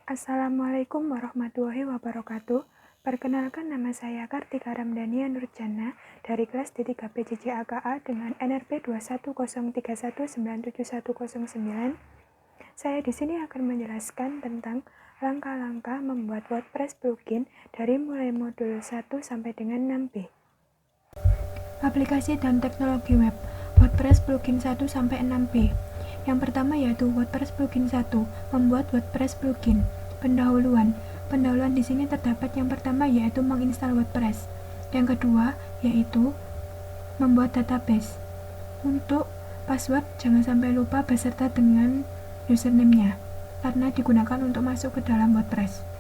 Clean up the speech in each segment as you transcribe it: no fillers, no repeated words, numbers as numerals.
Assalamualaikum warahmatullahi wabarakatuh. Perkenalkan, nama saya Kartika Ramdhania Nurjana dari kelas D3 PJJ-AKA dengan NRP 21031971109. Saya di sini akan menjelaskan tentang langkah-langkah membuat WordPress plugin dari mulai modul 1 sampai dengan 6b. Aplikasi dan teknologi web WordPress plugin 1 sampai 6b. Yang pertama yaitu WordPress plugin 1, membuat WordPress plugin. Pendahuluan di sini terdapat yang pertama yaitu menginstal WordPress. Yang kedua yaitu membuat database. Untuk password jangan sampai lupa beserta dengan username-nya karena digunakan untuk masuk ke dalam WordPress.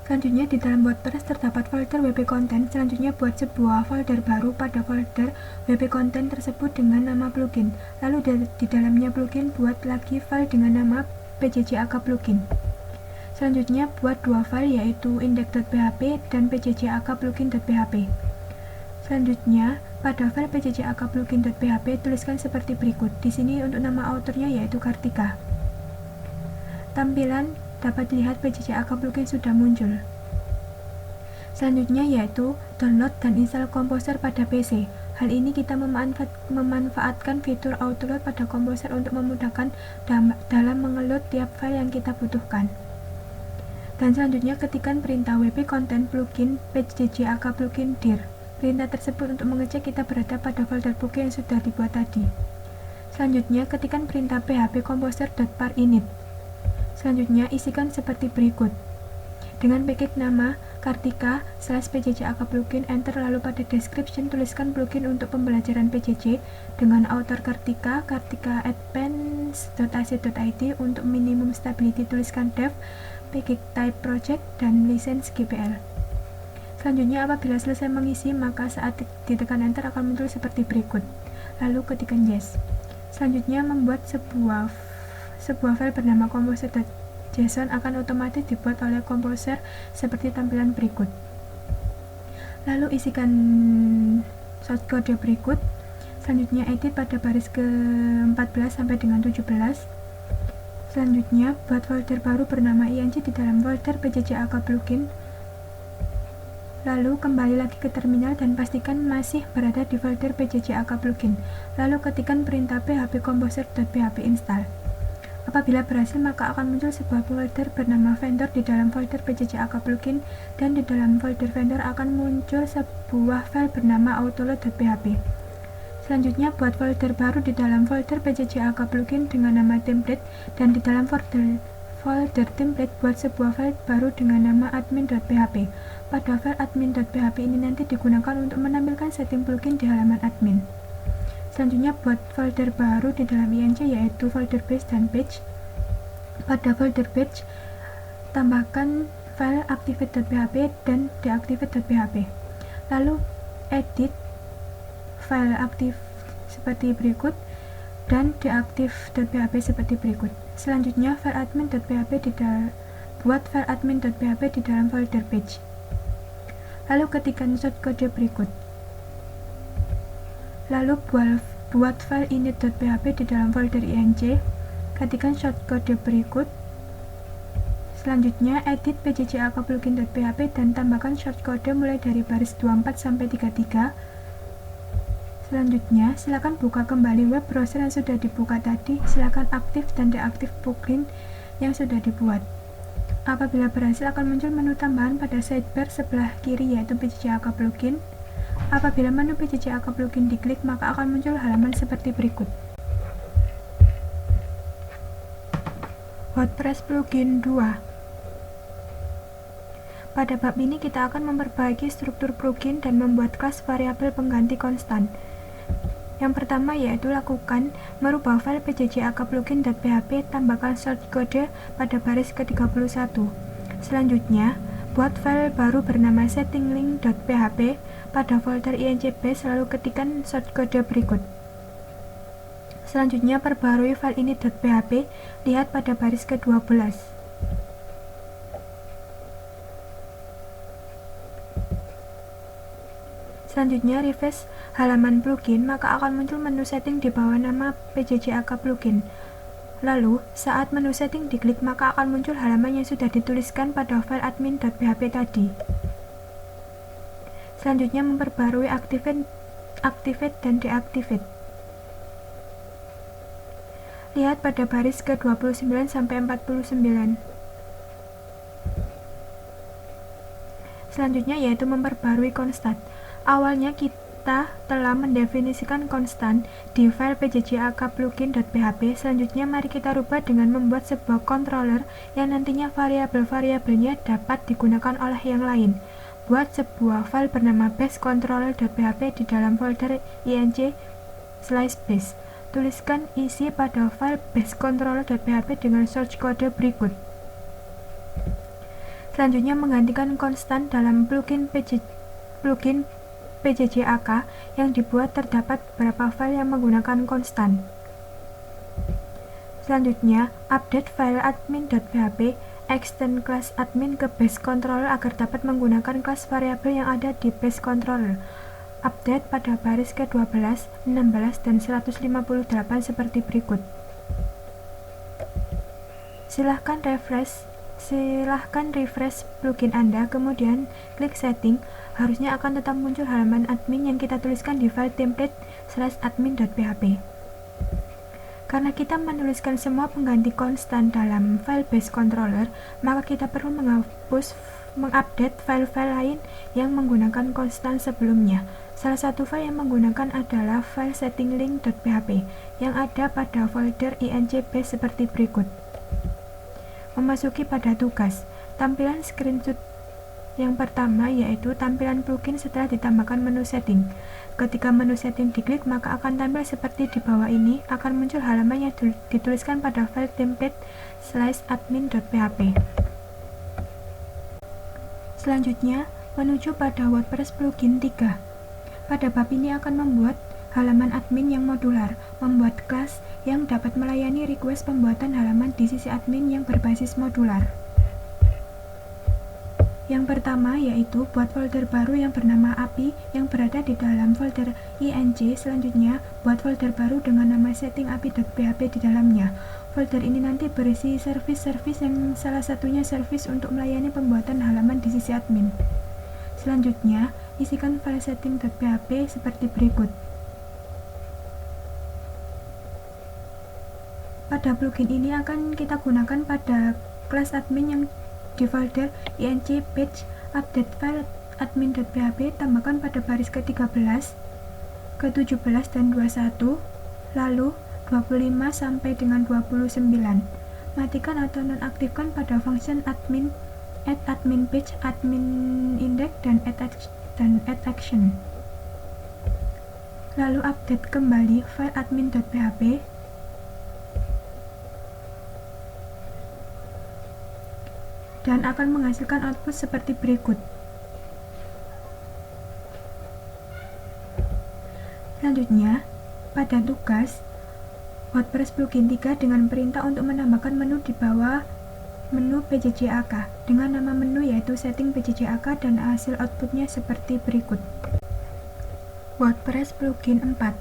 Selanjutnya di dalam WordPress terdapat folder WP Content. Selanjutnya buat sebuah folder baru pada folder WP Content tersebut dengan nama plugin. Lalu di dalamnya plugin buat lagi file dengan nama PJJ-AK plugin. Selanjutnya buat dua file yaitu index.php dan PJJ-AK plugin.php. Selanjutnya pada file PJJ-AK plugin.php tuliskan seperti berikut. Di sini untuk nama autornya yaitu Kartika. Tampilan dapat dilihat PJJ-AK plugin sudah muncul. Selanjutnya yaitu download dan install Composer pada PC. Hal ini kita memanfaatkan fitur autoload pada Composer untuk memudahkan dalam mengeload tiap file yang kita butuhkan. Dan selanjutnya ketikkan perintah wp content plugin PJJ-AK plugin dir. Perintah tersebut untuk mengecek kita berada pada folder plugin yang sudah dibuat tadi. Selanjutnya ketikkan perintah php composer.par-init. Selanjutnya isikan seperti berikut. Dengan package nama Kartika /PJJ-AK plugin, enter, lalu pada description tuliskan plugin untuk pembelajaran PJJ dengan author Kartika advanced.ac.id. Untuk minimum stability tuliskan dev, package type project, dan license GPL. Selanjutnya apabila selesai mengisi maka saat ditekan enter akan muncul seperti berikut. Lalu ketikkan yes. Selanjutnya membuat sebuah file bernama composer.json akan otomatis dibuat oleh Composer seperti tampilan berikut. Lalu isikan shortcode berikut. Selanjutnya edit pada baris ke-14 sampai dengan 17. Selanjutnya buat folder baru bernama ing di dalam folder PJJ-AK plugin. Lalu kembali lagi ke terminal dan pastikan masih berada di folder PJJ-AK plugin. Lalu ketikkan perintah php composer.php install. Apabila berhasil maka akan muncul sebuah folder bernama vendor di dalam folder PJJ-AK plugin, dan di dalam folder vendor akan muncul sebuah file bernama autoload.php. Selanjutnya buat folder baru di dalam folder PJJ-AK plugin dengan nama template, dan di dalam folder template buat sebuah file baru dengan nama admin.php. Pada file admin.php ini nanti digunakan untuk menampilkan setting plugin di halaman admin. Selanjutnya buat folder baru di dalam ing yaitu folder base dan page. Pada folder page tambahkan file activate.php dan deactivate.php. Lalu edit file aktif seperti berikut dan deactive.php seperti berikut. Selanjutnya file admin.php buat file admin.php di dalam folder page. Lalu ketikkan shortcode berikut. Lalu buat file init.php di dalam folder ing, ketikkan shortcode berikut. Selanjutnya edit PJJ-AK plugin.php dan tambahkan shortcode mulai dari baris 24 sampai 33. Selanjutnya silakan buka kembali web browser yang sudah dibuka tadi. Silakan aktif dan deaktif plugin yang sudah dibuat. Apabila berhasil akan muncul menu tambahan pada sidebar sebelah kiri yaitu PJJ-AK plugin. Apabila menu PJJ-AK plugin diklik maka akan muncul halaman seperti berikut. WordPress plugin 2. Pada bab ini kita akan memperbaiki struktur plugin dan membuat kelas variabel pengganti konstan. Yang pertama yaitu lakukan merubah file PJJ-AK plugin.php, tambahkan shortcode pada baris ke-31. Selanjutnya buat file baru bernama settinglink.php pada folder ing base, lalu ketikkan shortcode berikut. Selanjutnya perbarui file init.php, lihat pada baris ke-12. Selanjutnya refresh halaman plugin, maka akan muncul menu setting di bawah nama PJJ-AK plugin. Lalu, saat menu setting diklik, maka akan muncul halaman yang sudah dituliskan pada file admin.php tadi. Selanjutnya memperbarui activate dan deactivate. Lihat pada baris ke-29 sampai 49. Selanjutnya yaitu memperbarui konstan. Awalnya kita telah mendefinisikan konstan di file pjjak-plugin.php. Selanjutnya mari kita rubah dengan membuat sebuah controller yang nantinya variabel-variabelnya dapat digunakan oleh yang lain. Buat sebuah file bernama basecontroller.php di dalam folder ing/base. Tuliskan isi pada file basecontroller.php dengan source code berikut. Selanjutnya menggantikan konstan dalam plugin pjjak yang dibuat. Terdapat beberapa file yang menggunakan konstan. Selanjutnya, update file admin.php, extend kelas admin ke base controller agar dapat menggunakan kelas variabel yang ada di base controller. Update pada baris ke-12, 16, dan 158 seperti berikut. Silahkan refresh plugin Anda, kemudian klik setting. Harusnya akan tetap muncul halaman admin yang kita tuliskan di file template/admin.php. Karena kita menuliskan semua pengganti konstan dalam file base controller, maka kita perlu mengupdate file-file lain yang menggunakan konstan sebelumnya. Salah satu file yang menggunakan adalah file settinglink.php yang ada pada folder ing/base seperti berikut. Memasuki pada tugas, tampilan screenshot yang pertama yaitu tampilan plugin setelah ditambahkan menu setting. Ketika menu setting diklik, maka akan tampil seperti di bawah ini, akan muncul halaman yang dituliskan pada file template/admin.php. Selanjutnya, menuju pada WordPress plugin 3. Pada bab ini akan membuat halaman admin yang modular, membuat kelas yang dapat melayani request pembuatan halaman di sisi admin yang berbasis modular. Yang pertama yaitu buat folder baru yang bernama API yang berada di dalam folder ing. Selanjutnya, buat folder baru dengan nama setting api.php di dalamnya. Folder ini nanti berisi service-service yang salah satunya service untuk melayani pembuatan halaman di sisi admin. Selanjutnya, isikan file setting.php seperti berikut. Pada plugin ini akan kita gunakan pada kelas admin yang di folder ing page update file admin.php. Tambahkan pada baris ke-13, ke-17 dan 21, lalu 25 sampai dengan 29. Matikan atau nonaktifkan pada function admin, add admin page, admin index, dan add action. Lalu update kembali file admin.php. Dan akan menghasilkan output seperti berikut. Selanjutnya, pada tugas, WordPress plugin 3 dengan perintah untuk menambahkan menu di bawah menu pjjak dengan nama menu yaitu setting pjjak dan hasil outputnya seperti berikut. WordPress plugin 4.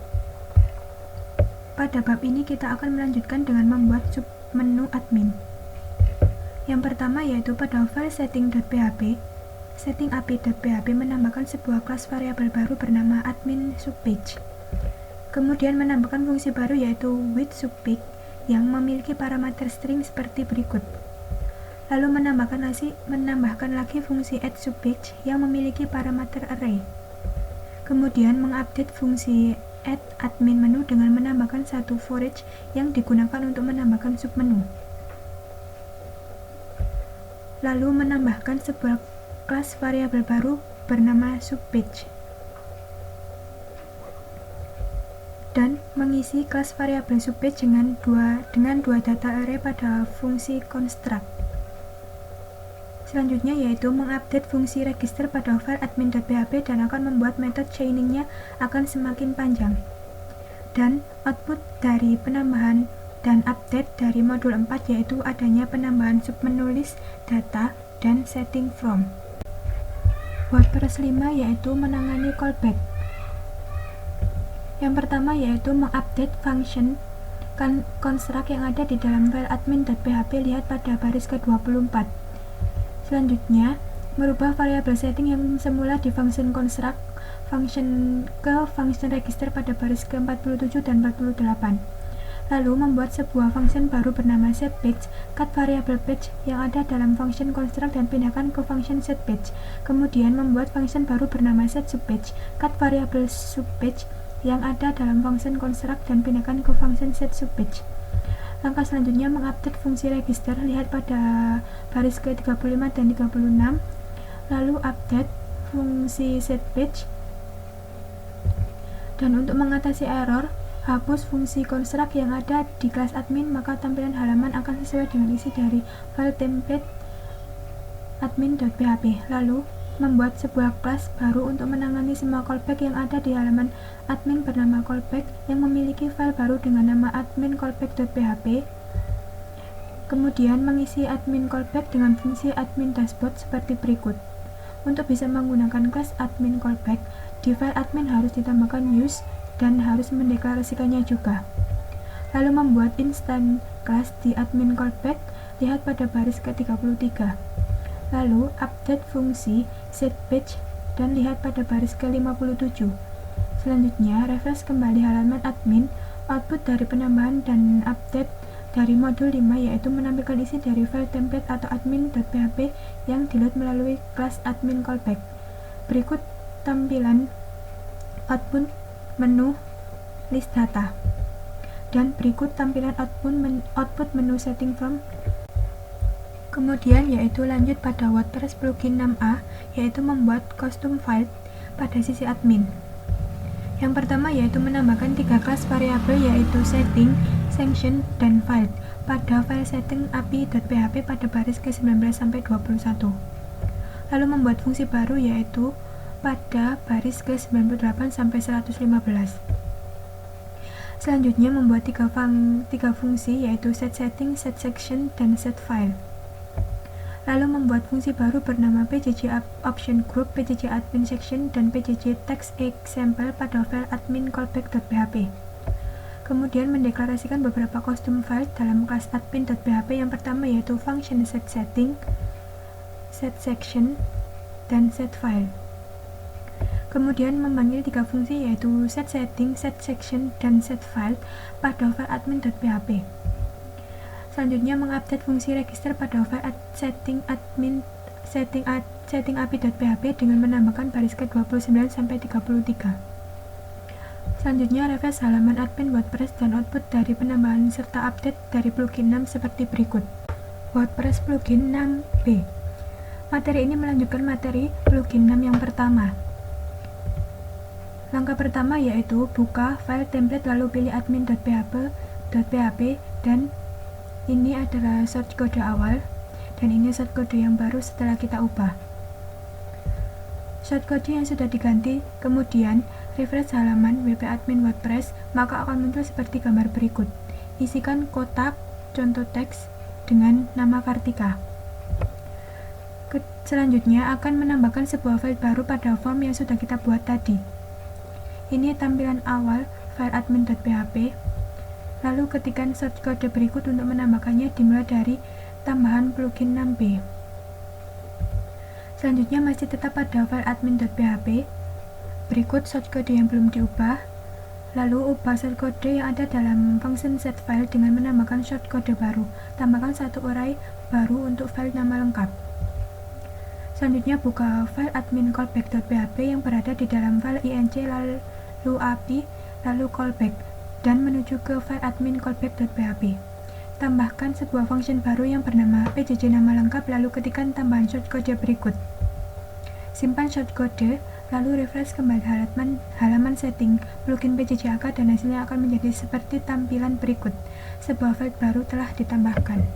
Pada bab ini kita akan melanjutkan dengan membuat submenu admin. Yang pertama yaitu pada file setting.php, setting api.php menambahkan sebuah kelas variabel baru bernama admin subpage. Kemudian menambahkan fungsi baru yaitu with subpage yang memiliki parameter string seperti berikut. Lalu menambahkan lagi fungsi add subpage yang memiliki parameter array. Kemudian mengupdate fungsi add admin menu dengan menambahkan satu for each yang digunakan untuk menambahkan submenu. Lalu menambahkan sebuah kelas variabel baru bernama subpage dan mengisi kelas variabel subpage dengan dua data array pada fungsi construct. Selanjutnya yaitu mengupdate fungsi register pada file admin.php dan akan membuat metode chainingnya akan semakin panjang. Dan output dari penambahan dan update dari modul 4 yaitu adanya penambahan submenu list, data, dan setting from. WordPress 5 yaitu menangani callback. Yang pertama yaitu mengupdate function konstruk yang ada di dalam file admin.php, lihat pada baris ke-24. Selanjutnya, merubah variabel setting yang semula di function construct ke function register pada baris ke-47 dan 48. Lalu membuat sebuah function baru bernama setPage, cut variabel page yang ada dalam function construct dan pindahkan ke function setPage. Kemudian membuat function baru bernama setSubPage, cut variabel subPage yang ada dalam function construct dan pindahkan ke function setSubPage. Langkah selanjutnya mengupdate fungsi register, lihat pada baris ke-35 dan 36. Lalu update fungsi setPage. Dan untuk mengatasi error, hapus fungsi construct yang ada di kelas admin, maka tampilan halaman akan sesuai dengan isi dari file template admin.php. Lalu, membuat sebuah kelas baru untuk menangani semua callback yang ada di halaman admin bernama callback yang memiliki file baru dengan nama admin callback.php. Kemudian mengisi admin callback dengan fungsi admin dashboard seperti berikut. Untuk bisa menggunakan kelas admin callback, di file admin harus ditambahkan use dan harus mendeklarasikannya juga. Lalu membuat instan kelas di admin callback, lihat pada baris ke-33. Lalu update fungsi setPage dan lihat pada baris ke-57. Selanjutnya refresh kembali halaman admin. Output dari penambahan dan update dari modul 5 yaitu menampilkan isi dari file template atau admin.php yang diload melalui kelas admin callback. Berikut tampilan output menu list data, dan berikut tampilan output menu setting from. Kemudian yaitu lanjut pada WordPress plugin 6a, yaitu membuat custom file pada sisi admin. Yang pertama yaitu menambahkan 3 kelas variabel yaitu setting, section, dan file pada file setting api.php pada baris ke-19 sampai 21. Lalu membuat fungsi baru yaitu pada baris ke-98 sampai 115. Selanjutnya membuat tiga fungsi yaitu setSetting, setSection, dan setFile. Lalu membuat fungsi baru bernama pjj option group, pjj admin section, dan pjj text example pada file admin callback.php. Kemudian mendeklarasikan beberapa custom file dalam kelas admin.php. Yang pertama yaitu function setSetting, setSection, dan setFile. Kemudian memanggil 3 fungsi yaitu setSetting, setSection, dan setFile pada file admin.php. Selanjutnya mengupdate fungsi register pada file setting api.php dengan menambahkan baris ke-29 sampai 33. Selanjutnya refresh halaman admin WordPress dan output dari penambahan serta update dari plugin 6 seperti berikut. WordPress plugin 6b. Materi ini melanjutkan materi plugin 6 yang pertama. Langkah pertama yaitu buka file template lalu pilih admin.php dan ini adalah source code awal dan ini source code yang baru setelah kita ubah. Source code yang sudah diganti, kemudian refresh halaman WP admin WordPress, maka akan muncul seperti gambar berikut. Isikan kotak contoh teks dengan nama Kartika. Selanjutnya akan menambahkan sebuah file baru pada form yang sudah kita buat tadi. Ini tampilan awal file admin.php. Lalu ketikkan source code berikut untuk menambahkannya dimulai dari tambahan plugin 6b. Selanjutnya masih tetap pada file admin.php. Berikut source code yang belum diubah. Lalu ubah source code yang ada dalam function setFile dengan menambahkan short code baru. Tambahkan satu array baru untuk file nama lengkap. Selanjutnya buka file admin callback.php yang berada di dalam file inc lalu api lalu callback dan menuju ke file admin callback.php. Tambahkan sebuah function baru yang bernama pjj nama lengkap lalu ketikkan tambahan shortcode berikut. Simpan shortcode lalu refresh kembali halaman setting plugin pjj-ak dan hasilnya akan menjadi seperti tampilan berikut. Sebuah file baru telah ditambahkan.